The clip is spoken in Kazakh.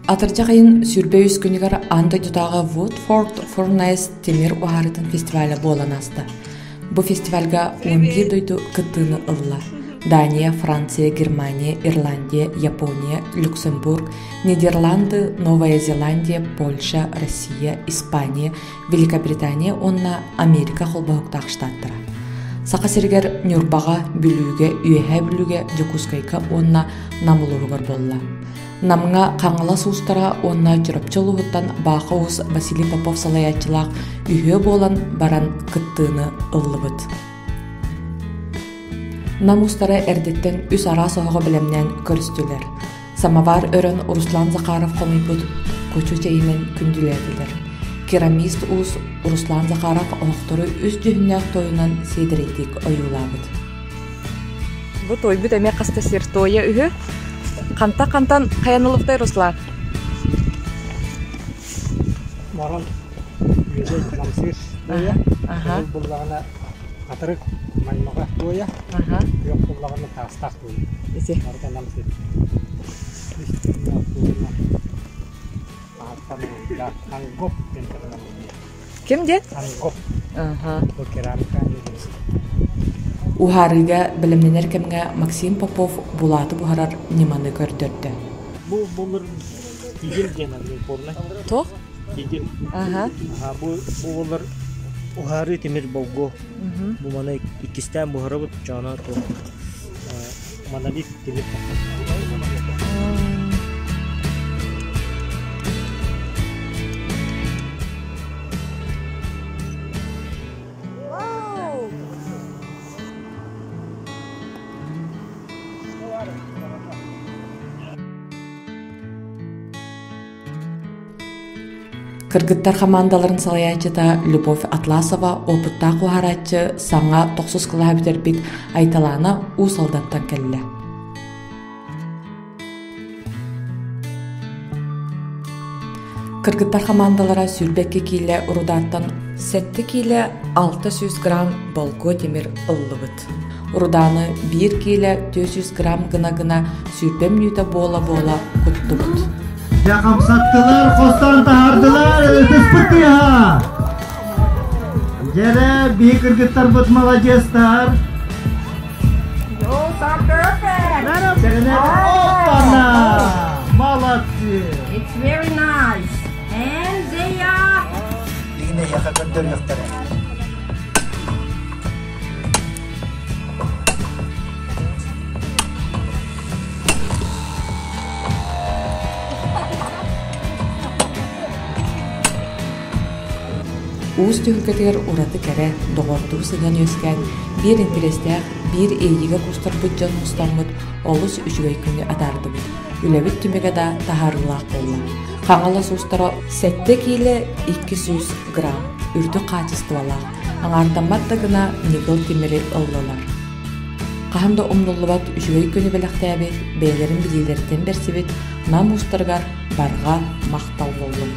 Атыржа кайын сүрбе үскүнігер андай тұтағы Woodford Furnace темир уахарытын фестивалі болан асты. Бу фестивальга 11 дойду кыттыны ылла. Дания, Франция, Германия, Ирландия, Япония, Люксембург, Нидерланды, Новая Зеландия, Польша, Россия, Испания, Великобритания, онна Америка холбахуктақ штаттыра. Сақа сергер Нюрбаға, бүліге, үйәһә бүліге, Жокускайка, онна намылуғыр болла. Намыңа қаңыла суыстара онна жүріпчылуғыттан бақы уыз Василий Попов салаятчылақ үйе болан баран кыттыны ыллыбыт. Намустара әрдеттен үс ара соғығы білімнен көрістілер. Самавар өрін Руслан Захаров қомайбыд көчу чейінен күнділерділер. Керамист уыз Руслан Захаров оқтыры үс жүхіннәк тойынан седірейтік ойулабыд. Бұ той бүт әме қаста сер тойы үйі. Қанта-қантан қаянылықтай, Руслан? Маран үйеде намсыр тойы. Бұллағына атырық маймаға тойы. Yok бұллағына тастақ тойы. Есе? Марда намсыр. Тангоп. Кем де? Тангоп. Бұл керамика недеміз. Ухарыга білімненер кемге Максим Попов булаты бұхарар неманы көрдірді. Бұл болыр егел денен порны. Тоқ? Егел. Бұл болыр ухары темір болғы. Бұл мана икістен бұхары бұд жана тоқ. Монолит темір Кыргыттар командаларын салаячыда Любовь Атласова опытта кухаратчы саңа 9 кыла битербит айталана у солдаттан келле. Кыргыттар командалара сүрбекке кийле урудаттан 7 кийле 600 грамм болго темир ыллыбыт. Уруданы 1 кийле 400 грамм гына-гына сүрбем нүйті бола-бола куттубыт. Yakam sattılar, kostan tahardılar, ötüspüttü ya. Jere, bir kırgıtlar but молодецтар. You so perfect. Опана! Молодцы! It's very nice. And they are... Yine yaka gönder yaktara. Уыз түйілгетер ураты кәрі, доғырды сыдан өскен, бір интерестер, бір eygiga кустар бұджан ұстамыд, олыс үшігай күні адарды бұд. Үләбіт түмеге да тахарылақ болла. Қаңалы сұстара 7 килі 200 грамм, үрді қачысты балақ. Аңардаматта гына негіл темірі ыллылар. Қағымда ұмдылыбат үшігай күні біліқтәбет, бәйлерін білейлерден берсебет, нам ұстарғар барға мақтал болу.